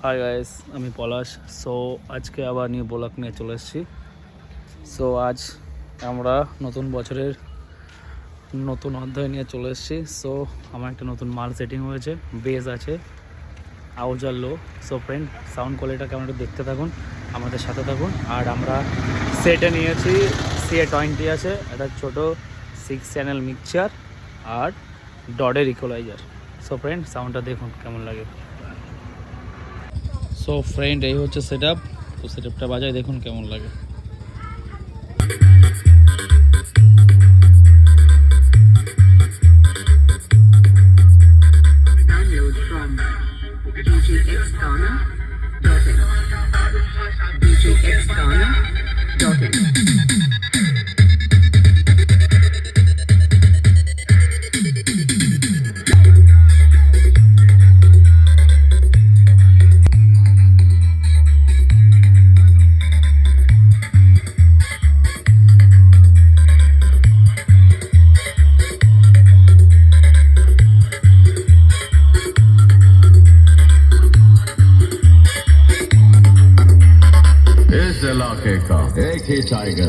Hi guys, আমি পলাশ। So আজকে আবার নিউ ব্লগ নিয়ে চলে এসেছি। সো আজ আমরা নতুন বছরের নতুন অধ্যায় নিয়ে চলে এসেছি। সো আমার একটা নতুন মাল সেটিং হয়েছে, বেজ আছে, আউজার লো। সো ফ্রেন্ড, সাউন্ড কোয়ালিটিটা কেমন একটু দেখতে থাকুন, আমাদের সাথে থাকুন। আর আমরা সেটে নিয়েছি CA20 আছে, একটা ছোটো 6 চ্যানেল মিক্সচার আর ডডের ইকুয়ালাইজার। সো ফ্রেন্ড, সাউন্ডটা দেখুন কেমন লাগে। সো ফ্রেন্ড, এই হচ্ছে সেট আপ। তো সেট আপটা বাজায় দেখুন কেমন লাগে। Download from djxghana.in. इस इलाके का एक ही टाइगर